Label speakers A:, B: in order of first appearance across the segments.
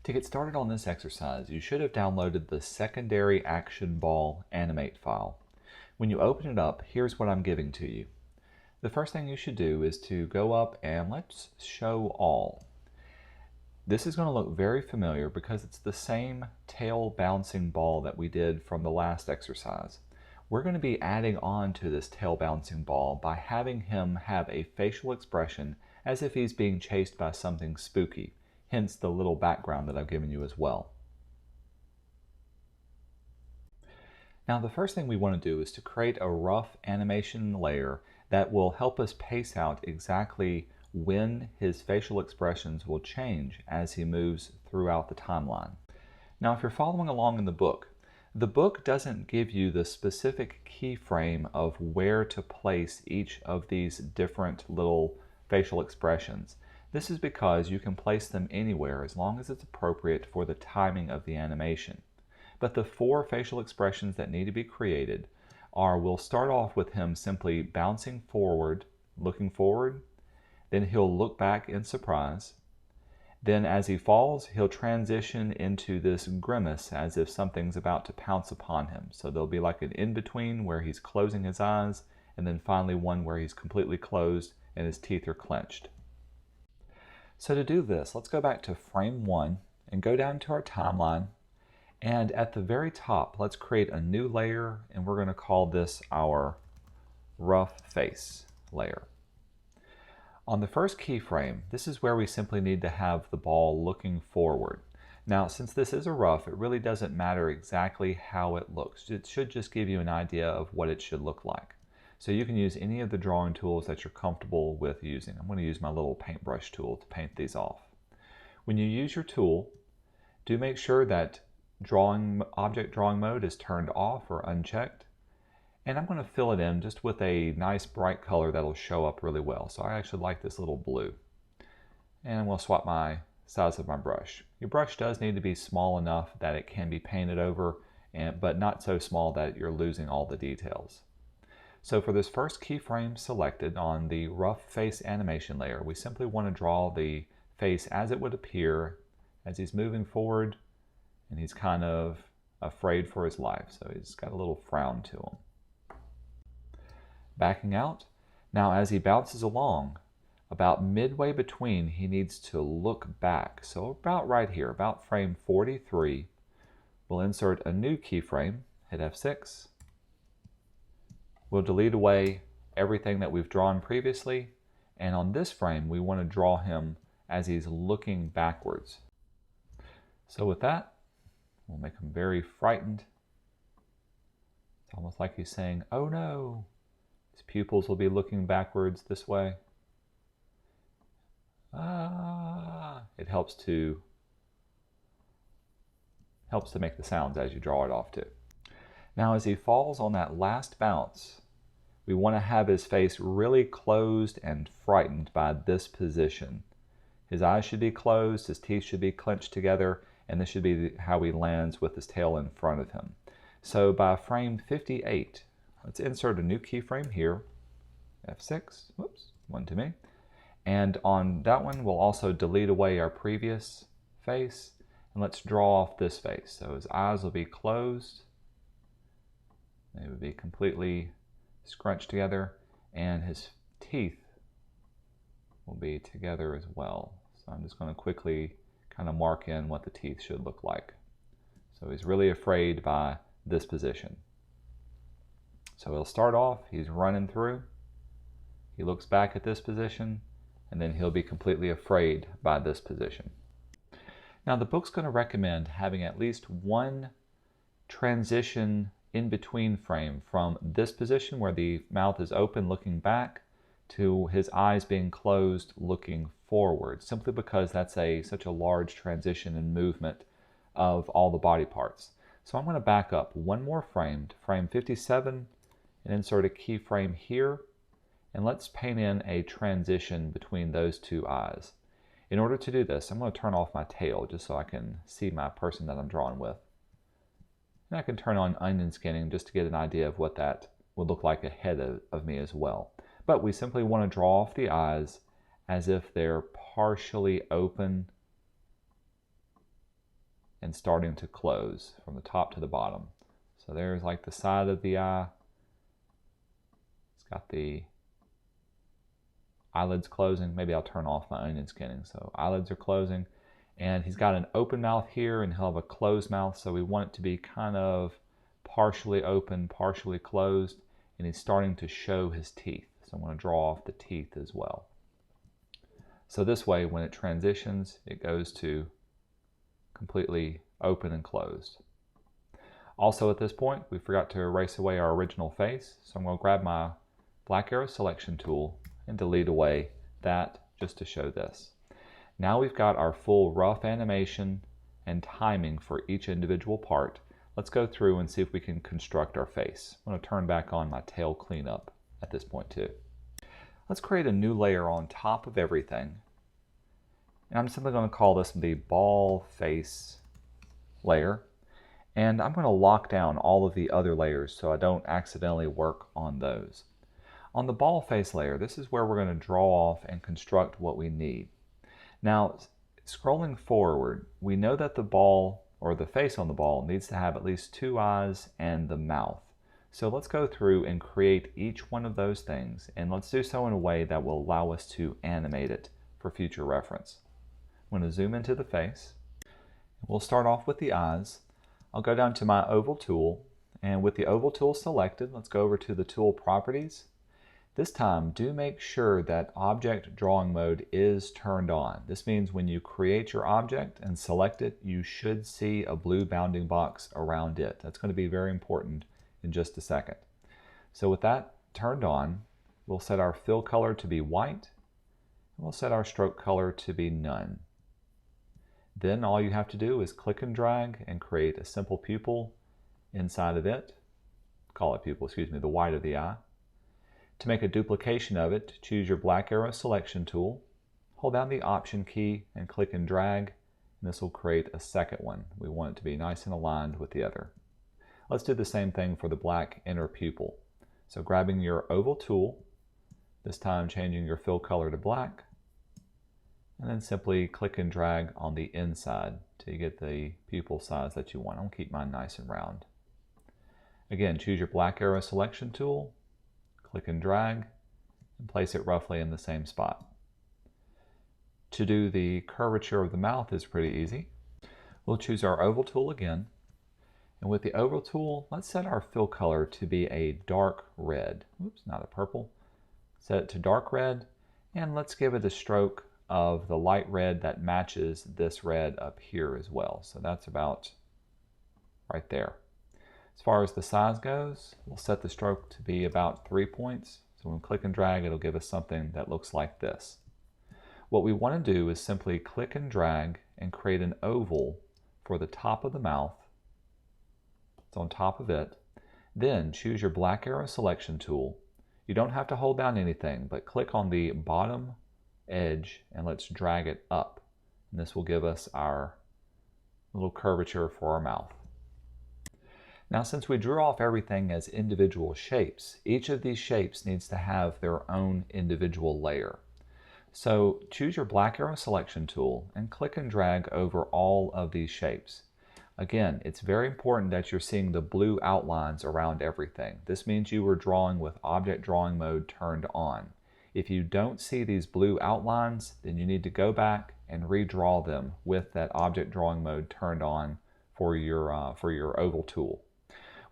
A: To get started on this exercise, you should have downloaded the secondary action ball animate file. When you open it up, here's what I'm giving to you. The first thing you should do is to go up and let's show all. This is going to look very familiar because it's the same tail bouncing ball that we did from the last exercise. We're going to be adding on to this tail bouncing ball by having him have a facial expression as if he's being chased by something spooky, hence the little background that I've given you as well. Now the first thing we want to do is to create a rough animation layer that will help us pace out exactly when his facial expressions will change as he moves throughout the timeline. Now if you're following along in the book doesn't give you the specific keyframe of where to place each of these different little facial expressions. This is because you can place them anywhere as long as it's appropriate for the timing of the animation. But the 4 facial expressions that need to be created are, we'll start off with him simply bouncing forward, looking forward, then he'll look back in surprise. Then as he falls, he'll transition into this grimace as if something's about to pounce upon him. So there'll be like an in-between where he's closing his eyes, and then finally one where he's completely closed and his teeth are clenched. So to do this, let's go back to frame 1 and go down to our timeline. And at the very top, let's create a new layer, and we're going to call this our rough face layer. On the first keyframe, this is where we simply need to have the ball looking forward. Now, since this is a rough, it really doesn't matter exactly how it looks. It should just give you an idea of what it should look like. So you can use any of the drawing tools that you're comfortable with using. I'm going to use my little paintbrush tool to paint these off. When you use your tool, do make sure that object drawing mode is turned off or unchecked. And I'm going to fill it in just with a nice bright color that'll show up really well. So I actually like this little blue. And I'm going to swap my size of my brush. Your brush does need to be small enough that it can be painted over, but not so small that you're losing all the details. So for this first keyframe selected on the rough face animation layer, we simply want to draw the face as it would appear as he's moving forward, and he's kind of afraid for his life. So he's got a little frown to him. Backing out. Now as he bounces along, about midway between, he needs to look back. So about right here, about frame 43, we'll insert a new keyframe, hit F6. We'll delete away everything that we've drawn previously, and on this frame we want to draw him as he's looking backwards. So with that, we'll make him very frightened. It's almost like he's saying, "Oh no." His pupils will be looking backwards this way. It helps to make the sounds as you draw it off too. Now as he falls on that last bounce, we want to have his face really closed and frightened by this position. His eyes should be closed, his teeth should be clenched together, and this should be how he lands with his tail in front of him. So by frame 58, let's insert a new keyframe here, F6, whoops, one too many. And on that one, we'll also delete away our previous face, and let's draw off this face. So his eyes will be closed, they would be completely scrunched together, and his teeth will be together as well. So I'm just going to quickly kind of mark in what the teeth should look like. So he's really afraid by this position. So he'll start off, he's running through, he looks back at this position, and then he'll be completely afraid by this position. Now the book's going to recommend having at least one transition in between frame from this position where the mouth is open looking back to his eyes being closed looking forward, simply because that's such a large transition and movement of all the body parts. So I'm going to back up one more frame to frame 57 and insert a keyframe here, and let's paint in a transition between those two eyes. In order to do this, I'm going to turn off my tail just so I can see my person that I'm drawing with. And I can turn on onion skinning just to get an idea of what that would look like ahead of me as well. But we simply want to draw off the eyes as if they're partially open and starting to close from the top to the bottom. So there's like the side of the eye. It's got the eyelids closing. Maybe I'll turn off my onion skinning. So eyelids are closing, and he's got an open mouth here and he'll have a closed mouth. So we want it to be kind of partially open, partially closed, and he's starting to show his teeth. So I'm going to draw off the teeth as well. So this way, when it transitions, it goes to completely open and closed. Also at this point, we forgot to erase away our original face. So I'm going to grab my black arrow selection tool and delete away that just to show this. Now we've got our full rough animation and timing for each individual part. Let's go through and see if we can construct our face. I'm going to turn back on my tail cleanup at this point too. Let's create a new layer on top of everything. And I'm simply going to call this the ball face layer. And I'm going to lock down all of the other layers so I don't accidentally work on those. On the ball face layer, this is where we're going to draw off and construct what we need. Now, scrolling forward, we know that the ball, or the face on the ball, needs to have at least 2 eyes and the mouth. So let's go through and create each one of those things, and let's do so in a way that will allow us to animate it for future reference. I'm going to zoom into the face. We'll start off with the eyes. I'll go down to my oval tool, and with the oval tool selected, let's go over to the tool properties. This time, do make sure that object drawing mode is turned on. This means when you create your object and select it, you should see a blue bounding box around it. That's going to be very important in just a second. So with that turned on, we'll set our fill color to be white, and we'll set our stroke color to be none. Then all you have to do is click and drag and create a simple pupil inside of it. Call it pupil, excuse me, the white of the eye. To make a duplication of it, choose your black arrow selection tool, hold down the option key and click and drag, and this will create a second one. We want it to be nice and aligned with the other. Let's do the same thing for the black inner pupil. So grabbing your oval tool, this time changing your fill color to black, and then simply click and drag on the inside till you get the pupil size that you want. I'll keep mine nice and round. Again, choose your black arrow selection tool, click and drag, and place it roughly in the same spot. To do the curvature of the mouth is pretty easy. We'll choose our oval tool again, and with the oval tool, let's set our fill color to be a dark red. Oops, not a purple. Set it to dark red, and let's give it a stroke of the light red that matches this red up here as well. So that's about right there. As far as the size goes, we'll set the stroke to be about 3 points. So when we click and drag, it'll give us something that looks like this. What we want to do is simply click and drag and create an oval for the top of the mouth. It's on top of it. Then choose your black arrow selection tool. You don't have to hold down anything, but click on the bottom edge and let's drag it up. And this will give us our little curvature for our mouth. Now, since we drew off everything as individual shapes, each of these shapes needs to have their own individual layer. So choose your black arrow selection tool and click and drag over all of these shapes. Again, it's very important that you're seeing the blue outlines around everything. This means you were drawing with object drawing mode turned on. If you don't see these blue outlines, then you need to go back and redraw them with that object drawing mode turned on for your oval tool.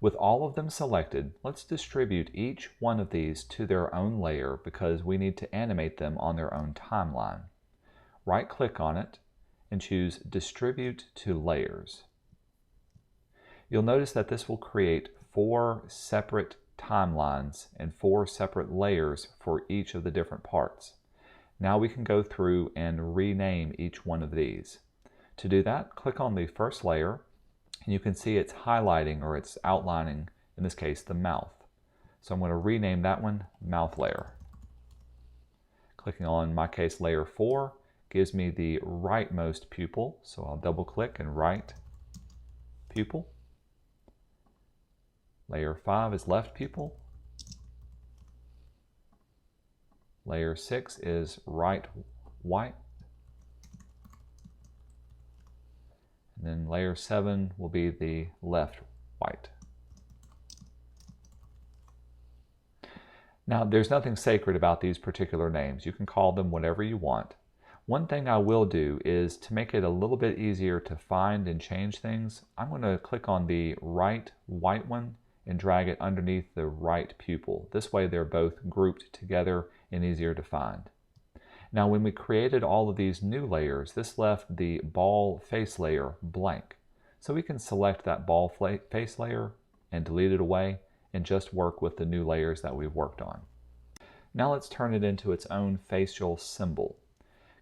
A: With all of them selected, let's distribute each one of these to their own layer because we need to animate them on their own timeline. Right-click on it and choose Distribute to Layers. You'll notice that this will create 4 separate timelines and 4 separate layers for each of the different parts. Now we can go through and rename each one of these. To do that, click on the first layer, and you can see it's highlighting or it's outlining, in this case, the mouth. So I'm going to rename that one Mouth Layer. Clicking on, in my case, layer 4 gives me the rightmost pupil, so I'll double click and right pupil. Layer 5 is left pupil. Layer 6 is right white. And then layer 7 will be the left white. Now, there's nothing sacred about these particular names. You can call them whatever you want. One thing I will do is to make it a little bit easier to find and change things, I'm going to click on the right white one and drag it underneath the right pupil. This way they're both grouped together and easier to find. Now, when we created all of these new layers, this left the ball face layer blank. So we can select that ball face layer and delete it away and just work with the new layers that we've worked on. Now let's turn it into its own facial symbol.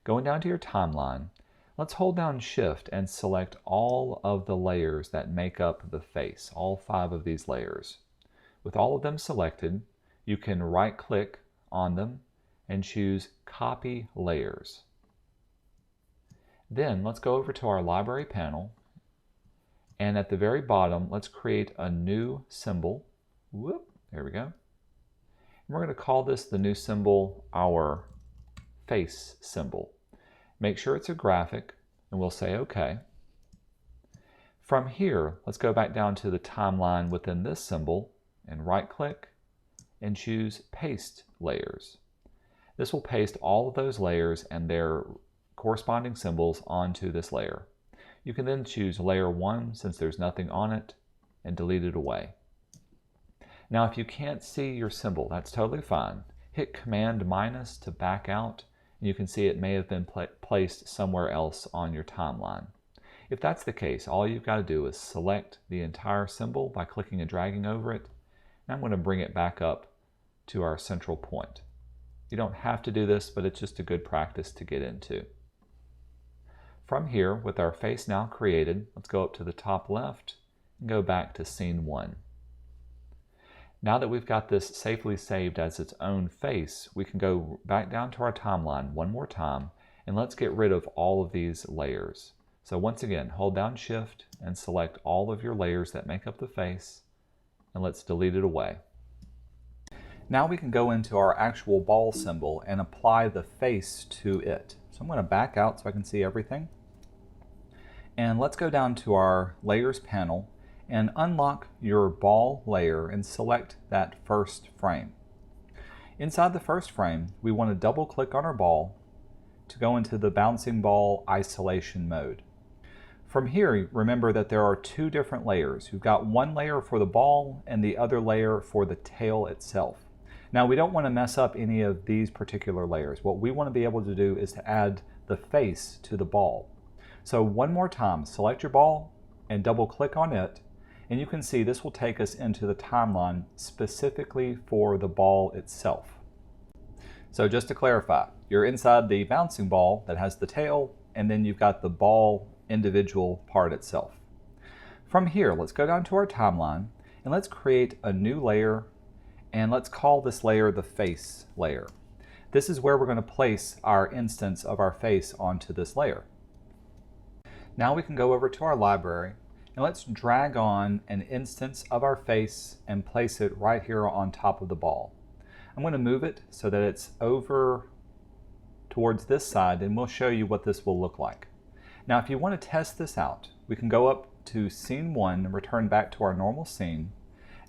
A: Going down to your timeline, let's hold down Shift and select all of the layers that make up the face, all 5 of these layers. With all of them selected, you can right-click on them and choose Copy Layers. Then let's go over to our library panel, and at the very bottom, let's create a new symbol. Whoop, there we go. And we're going to call this the new symbol our face symbol. Make sure it's a graphic, and we'll say OK. From here, let's go back down to the timeline within this symbol and right-click and choose Paste Layers. This will paste all of those layers and their corresponding symbols onto this layer. You can then choose layer 1 since there's nothing on it and delete it away. Now, if you can't see your symbol, that's totally fine. Hit Command- to back out, and you can see it may have been placed somewhere else on your timeline. If that's the case, all you've got to do is select the entire symbol by clicking and dragging over it, and I'm going to bring it back up to our central point. You don't have to do this, but it's just a good practice to get into. From here, with our face now created, let's go up to the top left and go back to Scene 1. Now that we've got this safely saved as its own face, we can go back down to our timeline one more time, and let's get rid of all of these layers. So once again, hold down Shift and select all of your layers that make up the face, and let's delete it away. Now we can go into our actual ball symbol and apply the face to it. So I'm going to back out so I can see everything. And let's go down to our Layers panel and unlock your ball layer and select that first frame. Inside the first frame, we want to double click on our ball to go into the bouncing ball isolation mode. From here, remember that there are 2 different layers. We've got one layer for the ball and the other layer for the tail itself. Now, we don't want to mess up any of these particular layers. What we want to be able to do is to add the face to the ball. So one more time, select your ball and double click on it, and you can see this will take us into the timeline specifically for the ball itself. So just to clarify, you're inside the bouncing ball that has the tail, and then you've got the ball individual part itself. From here, let's go down to our timeline and let's create a new layer, and let's call this layer the face layer. This is where we're going to place our instance of our face onto this layer. Now we can go over to our library and let's drag on an instance of our face and place it right here on top of the ball. I'm going to move it so that it's over towards this side, and we'll show you what this will look like. Now, if you want to test this out, we can go up to Scene 1 and return back to our normal scene.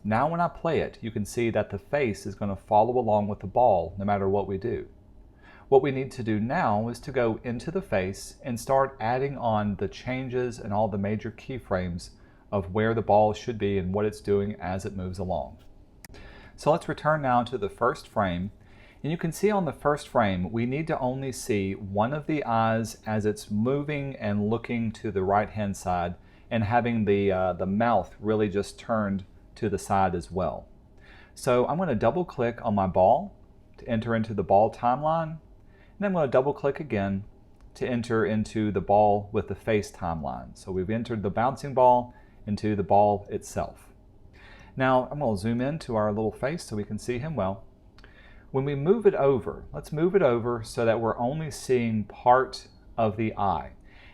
A: Now when I play it, you can see that the face is going to follow along with the ball no matter what we do. What we need to do now is to go into the face and start adding on the changes and all the major keyframes of where the ball should be and what it's doing as it moves along. So let's return now to the first frame, and you can see on the first frame we need to only see one of the eyes as it's moving and looking to the right hand side and having the mouth really just turned to the side as well. So I'm going to double click on my ball to enter into the ball timeline, and then I'm going to double click again to enter into the ball with the face timeline. So we've entered the bouncing ball into the ball itself. Now I'm going to zoom in to our little face so we can see him well. When we move it over, let's move it over so that we're only seeing part of the eye.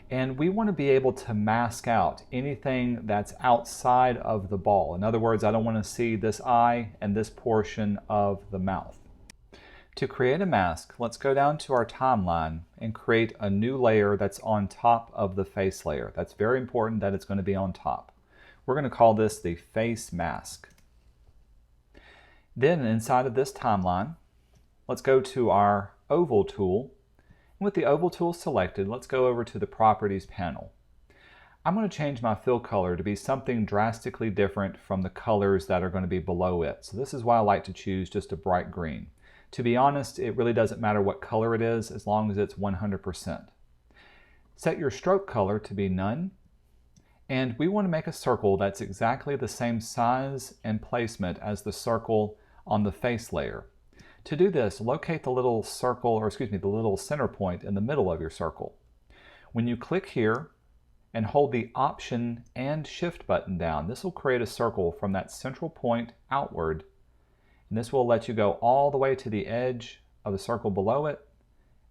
A: And we want to be able to mask out anything that's outside of the ball. In other words, I don't want to see this eye and this portion of the mouth. To create a mask, let's go down to our timeline and create a new layer that's on top of the face layer. That's very important that it's going to be on top. We're going to call this the face mask. Then inside of this timeline, let's go to our oval tool. With the oval tool selected, let's go over to the properties panel. I'm going to change my fill color to be something drastically different from the colors that are going to be below it. So this is why I like to choose just a bright green. To be honest, it really doesn't matter what color it is as long as it's 100%. Set your stroke color to be none. And we want to make a circle that's exactly the same size and placement as the circle on the face layer. To do this, locate the little circle, or excuse me, the little center point in the middle of your circle. When you click here and hold the Option and Shift button down, this will create a circle from that central point outward, and this will let you go all the way to the edge of the circle below it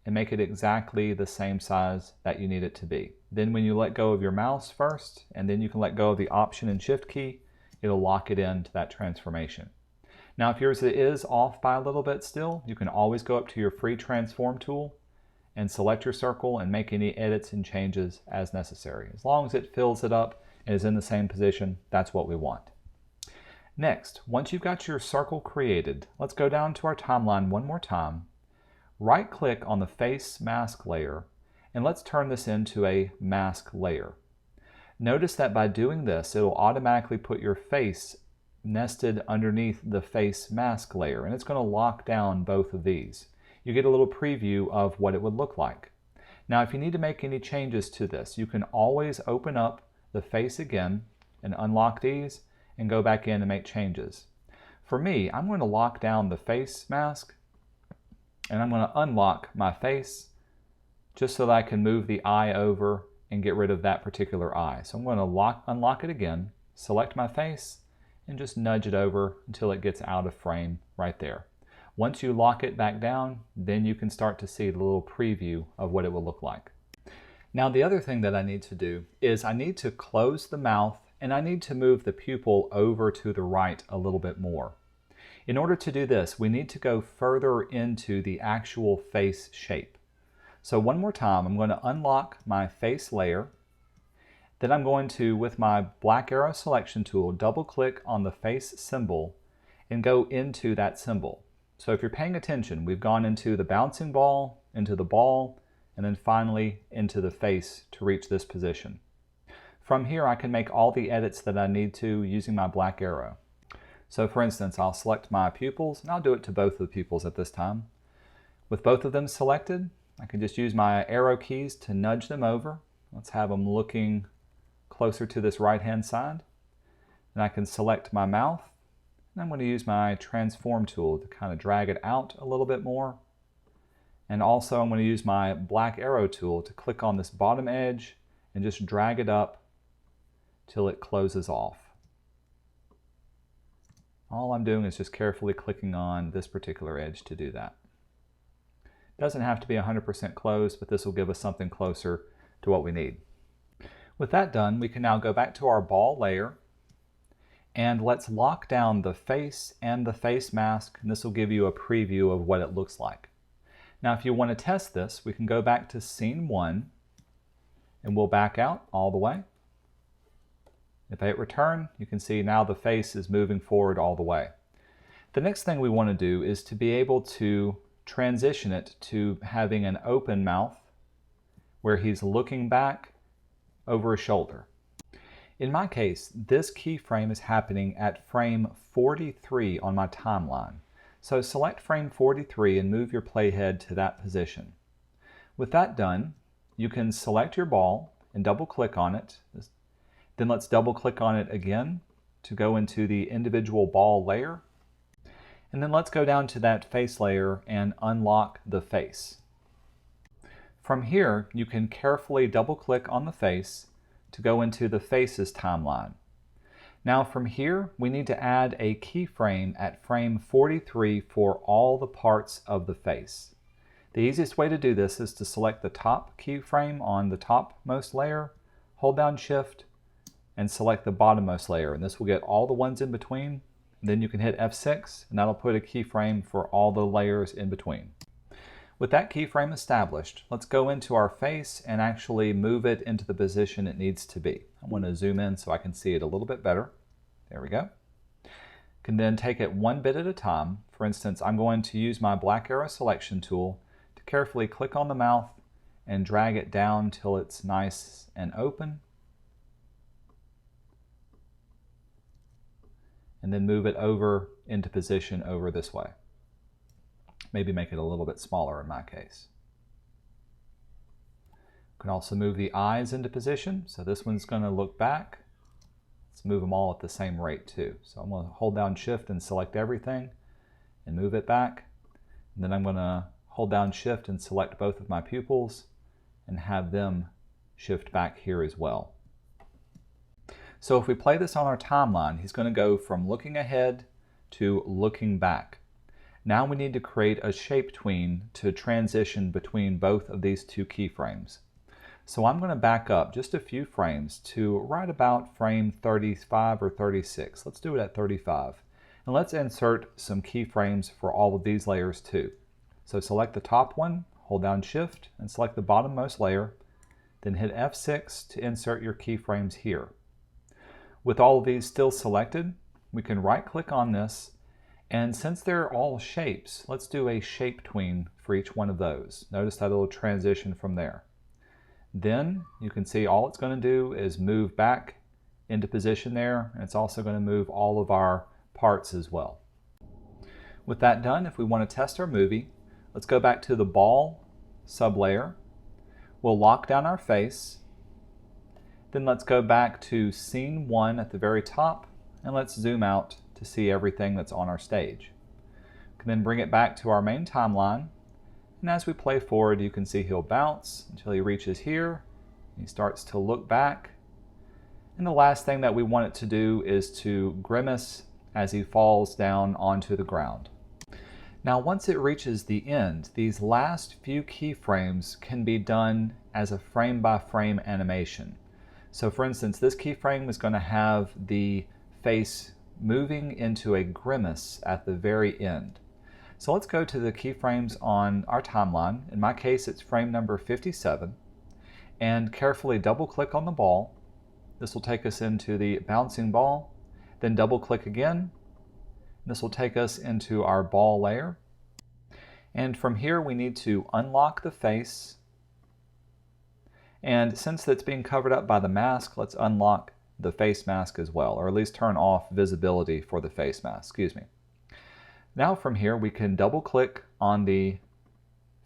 A: and make it exactly the same size that you need it to be. Then when you let go of your mouse first, and then you can let go of the Option and Shift key, it'll lock it into that transformation. Now if yours is off by a little bit still, you can always go up to your free transform tool and select your circle and make any edits and changes as necessary. As long as it fills it up and is in the same position, that's what we want. Next, once you've got your circle created, let's go down to our timeline one more time. Right click on the face mask layer and let's turn this into a mask layer. Notice that by doing this, it'll automatically put your face nested underneath the face mask layer, and it's going to lock down both of these. You get a little preview of what it would look like. Now if you need to make any changes to this, you can always open up the face again and unlock these and go back in and make changes. For me, I'm going to lock down the face mask and I'm going to unlock my face just so that I can move the eye over and get rid of that particular eye. So I'm going to unlock it again, select my face, and just nudge it over until it gets out of frame right there. Once you lock it back down, then you can start to see the little preview of what it will look like. Now the other thing that I need to do is I need to close the mouth and I need to move the pupil over to the right a little bit more. In order to do this, we need to go further into the actual face shape. So one more time, I'm going to unlock my face layer. Then I'm going to, with my black arrow selection tool, double click on the face symbol and go into that symbol. So if you're paying attention, we've gone into the bouncing ball, into the ball, and then finally into the face to reach this position. From here, I can make all the edits that I need to using my black arrow. So for instance, I'll select my pupils, and I'll do it to both of the pupils at this time. With both of them selected, I can just use my arrow keys to nudge them over. Let's have them looking closer to this right-hand side. Then I can select my mouth, and I'm going to use my transform tool to kind of drag it out a little bit more. And also I'm going to use my black arrow tool to click on this bottom edge and just drag it up till it closes off. All I'm doing is just carefully clicking on this particular edge to do that. It doesn't have to be 100% closed, but this will give us something closer to what we need. With that done, we can now go back to our ball layer and let's lock down the face and the face mask, and this will give you a preview of what it looks like. Now if you want to test this, we can go back to scene 1 and we'll back out all the way. If I hit return, you can see now the face is moving forward all the way. The next thing we want to do is to be able to transition it to having an open mouth where he's looking back over his shoulder. In my case, this keyframe is happening at frame 43 on my timeline. So select frame 43 and move your playhead to that position. With that done, you can select your ball and double click on it. Then let's double click on it again to go into the individual ball layer. And then let's go down to that face layer and unlock the face. From here, you can carefully double click on the face to go into the faces timeline. Now from here, we need to add a keyframe at frame 43 for all the parts of the face. The easiest way to do this is to select the top keyframe on the topmost layer, hold down Shift, and select the bottommost layer, and this will get all the ones in between, Then you can hit F6 and that'll put a keyframe for all the layers in between. With that keyframe established, let's go into our face and actually move it into the position it needs to be. I want to zoom in so I can see it a little bit better. There we go. Can then take it one bit at a time. For instance, I'm going to use my black arrow selection tool to carefully click on the mouth and drag it down till it's nice and open. And then move it over into position over this way. Maybe make it a little bit smaller in my case. You can also move the eyes into position. So this one's going to look back. Let's move them all at the same rate too. So I'm going to hold down Shift and select everything and move it back. And then I'm going to hold down Shift and select both of my pupils and have them shift back here as well. So if we play this on our timeline, he's going to go from looking ahead to looking back. Now we need to create a shape tween to transition between both of these two keyframes. So I'm going to back up just a few frames to right about frame 35 or 36. Let's do it at 35. And let's insert some keyframes for all of these layers too. So select the top one, hold down Shift, and select the bottommost layer. Then hit F6 to insert your keyframes here. With all of these still selected, we can right-click on this. And since they're all shapes, let's do a shape tween for each one of those. Notice that it'll transition from there. Then you can see all it's going to do is move back into position there, and it's also going to move all of our parts as well. With that done, if we want to test our movie, let's go back to the ball sublayer. We'll lock down our face. Then let's go back to scene 1 at the very top, and let's zoom out to see everything that's on our stage. We can then bring it back to our main timeline, and as we play forward you can see he'll bounce until he reaches here. He starts to look back, and the last thing that we want it to do is to grimace as he falls down onto the ground. Now once it reaches the end, these last few keyframes can be done as a frame-by-frame animation. So for instance, this keyframe is going to have the face moving into a grimace at the very end. So let's go to the keyframes on our timeline. In my case, it's frame number 57. And carefully double click on the ball. This will take us into the bouncing ball. Then double click again. This will take us into our ball layer. And from here we need to unlock the face. And since that's being covered up by the mask, let's unlock the face mask as well, or at least turn off visibility for the face mask, excuse me. Now from here we can double click on the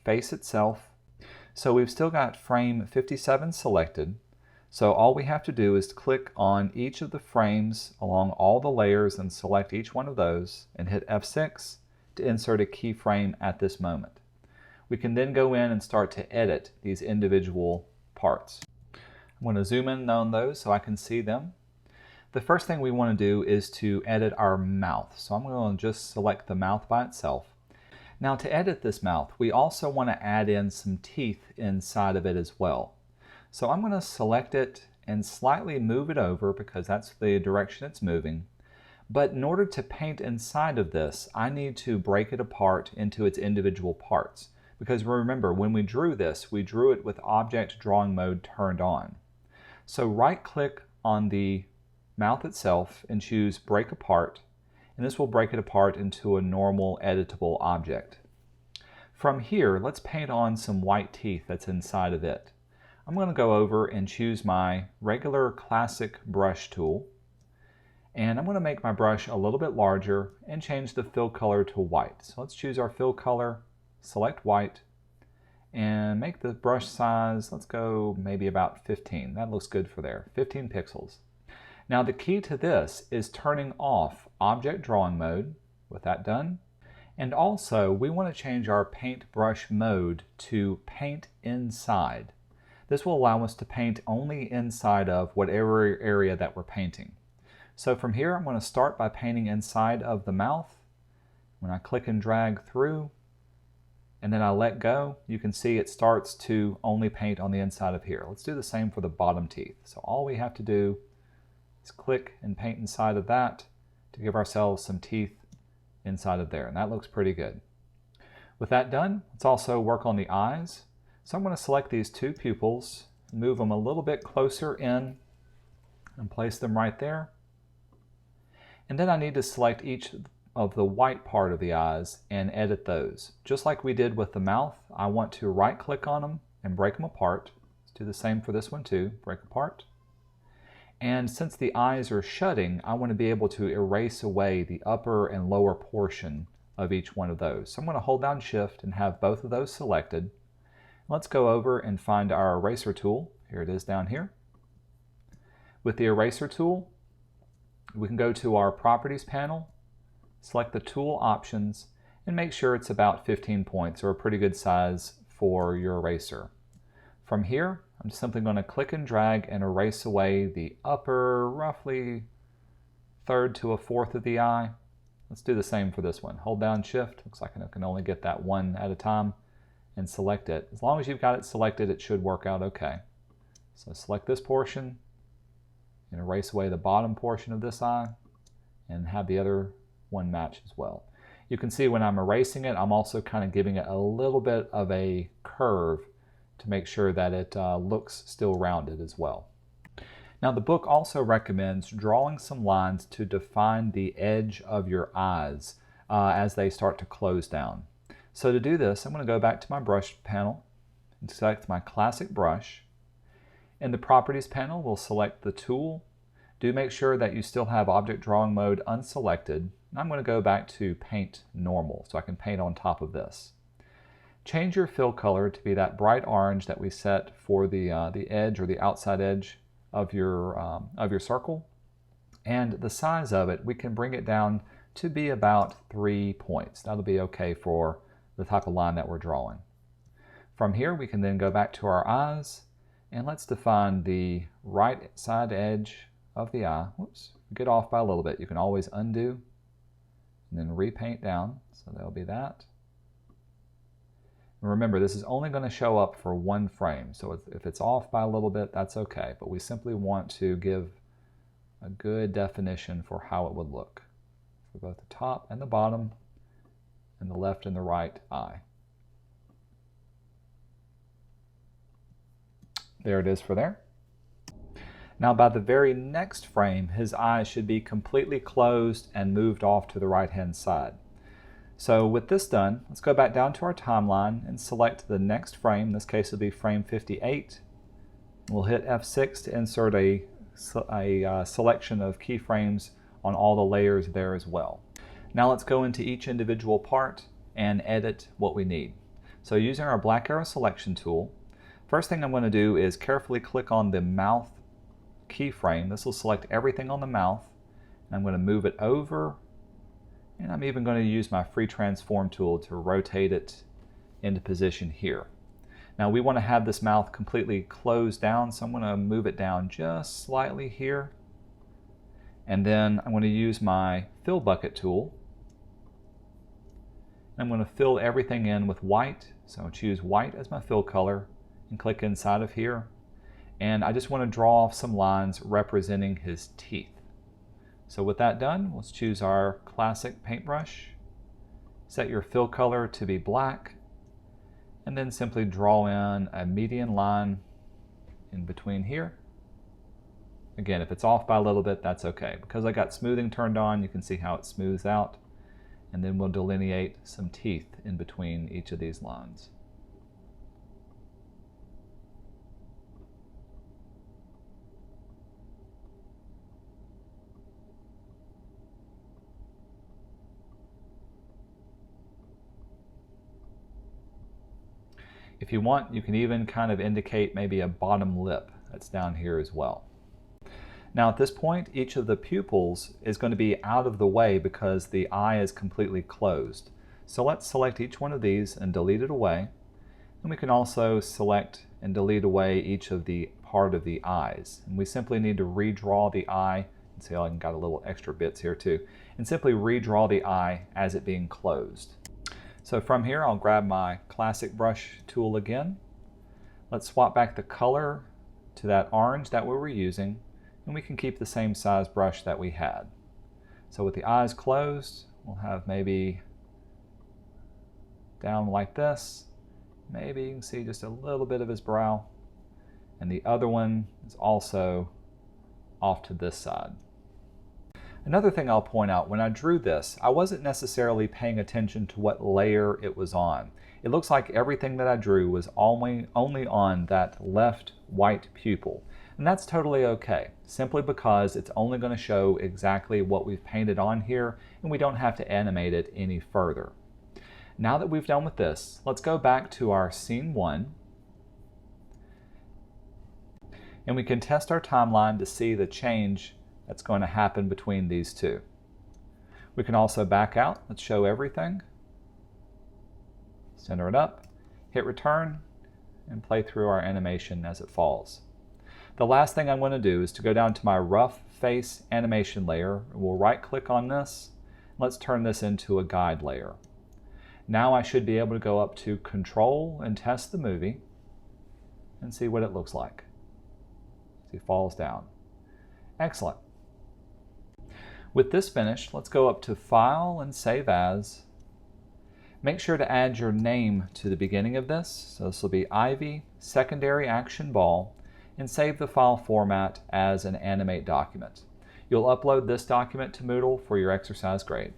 A: face itself. So we've still got frame 57 selected. So all we have to do is click on each of the frames along all the layers and select each one of those and hit F6 to insert a keyframe at this moment. We can then go in and start to edit these individual parts. I'm going to zoom in on those so I can see them. The first thing we want to do is to edit our mouth. So I'm going to just select the mouth by itself. Now to edit this mouth, we also want to add in some teeth inside of it as well. So I'm going to select it and slightly move it over because that's the direction it's moving. But in order to paint inside of this, I need to break it apart into its individual parts. Because remember, when we drew this, we drew it with object drawing mode turned on. So right click on the mouth itself and choose break apart, and this will break it apart into a normal editable object. From here, let's paint on some white teeth that's inside of it. I'm going to go over and choose my regular classic brush tool, and I'm going to make my brush a little bit larger and change the fill color to white. So let's choose our fill color, select white, and make the brush size, let's go maybe about 15. That looks good for there, 15 pixels. Now the key to this is turning off object drawing mode, with that done. And also we want to change our paintbrush mode to paint inside. This will allow us to paint only inside of whatever area that we're painting. So from here I'm going to start by painting inside of the mouth. When I click and drag through, and then I let go, you can see it starts to only paint on the inside of here. Let's do the same for the bottom teeth. So all we have to do is click and paint inside of that, to give ourselves some teeth inside of there, and that looks pretty good. With that done, let's also work on the eyes. So I'm going to select these two pupils, move them a little bit closer in, and place them right there. And then I need to select each of the white part of the eyes and edit those. Just like we did with the mouth, I want to right click on them and break them apart. Let's do the same for this one too, break apart. And since the eyes are shutting, I want to be able to erase away the upper and lower portion of each one of those. So I'm going to hold down Shift and have both of those selected. Let's go over and find our eraser tool. Here it is down here. With the eraser tool, we can go to our Properties panel, select the tool options, and make sure it's about 15 points, or a pretty good size for your eraser. From here, I'm simply going to click and drag and erase away the upper, roughly third to a fourth of the eye. Let's do the same for this one. Hold down Shift. Looks like I can only get that one at a time, and select it. As long as you've got it selected, it should work out okay. So select this portion and erase away the bottom portion of this eye and have the other one match as well. You can see when I'm erasing it, I'm also kind of giving it a little bit of a curve to make sure that it looks still rounded as well. Now the book also recommends drawing some lines to define the edge of your eyes as they start to close down. So to do this, I'm going to go back to my brush panel and select my classic brush. In the Properties panel, we'll select the tool. Do make sure that you still have Object Drawing Mode unselected. I'm going to go back to Paint Normal so I can paint on top of this. Change your fill color to be that bright orange that we set for the edge or the outside edge of your circle. And the size of it, we can bring it down to be about 3 points. That'll be okay for the type of line that we're drawing. From here, we can then go back to our eyes, and let's define the right side edge of the eye. Whoops, get off by a little bit. You can always undo and then repaint down. So that'll be that. And remember, this is only going to show up for one frame. So if it's off by a little bit, that's okay. But we simply want to give a good definition for how it would look for both the top and the bottom and the left and the right eye. There it is for there. Now by the very next frame, his eyes should be completely closed and moved off to the right-hand side. So with this done, let's go back down to our timeline and select the next frame. In this case, it'll be frame 58. We'll hit F6 to insert a selection of keyframes on all the layers there as well. Now let's go into each individual part and edit what we need. So using our black arrow selection tool, first thing I'm going to do is carefully click on the mouth keyframe. This will select everything on the mouth, and I'm going to move it over, and I'm even going to use my free transform tool to rotate it into position here. Now we want to have this mouth completely closed down, so I'm going to move it down just slightly here, and then I'm going to use my fill bucket tool. I'm going to fill everything in with white, so I'll choose white as my fill color and click inside of here. And I just want to draw off some lines representing his teeth. So with that done, let's choose our classic paintbrush. Set your fill color to be black, and then simply draw in a median line in between here. Again, if it's off by a little bit, that's okay. Because I got smoothing turned on, you can see how it smooths out. And then we'll delineate some teeth in between each of these lines. If you want, you can even kind of indicate maybe a bottom lip that's down here as well. Now at this point, each of the pupils is going to be out of the way because the eye is completely closed. So let's select each one of these and delete it away. And we can also select and delete away each of the part of the eyes. And we simply need to redraw the eye. And see, I got a little extra bits here too. And simply redraw the eye as it being closed. So from here, I'll grab my classic brush tool again. Let's swap back the color to that orange that we were using. And we can keep the same size brush that we had. So with the eyes closed, we'll have maybe down like this. Maybe you can see just a little bit of his brow. And the other one is also off to this side. Another thing I'll point out, when I drew this, I wasn't necessarily paying attention to what layer it was on. It looks like everything that I drew was only on that left white pupil. And that's totally okay, simply because it's only going to show exactly what we've painted on here, and we don't have to animate it any further. Now that we've done with this, let's go back to our scene 1. And we can test our timeline to see the change that's going to happen between these two. We can also back out. Let's show everything. Center it up, hit return, and play through our animation as it falls. The last thing I'm going to do is to go down to my rough face animation layer. We'll right click on this. Let's turn this into a guide layer. Now I should be able to go up to Control and test the movie and see what it looks like. He falls down. Excellent. With this finished, let's go up to File and Save As. Make sure to add your name to the beginning of this. So this will be Ivy Secondary Action Ball, and save the file format as an animate document. You'll upload this document to Moodle for your exercise grade.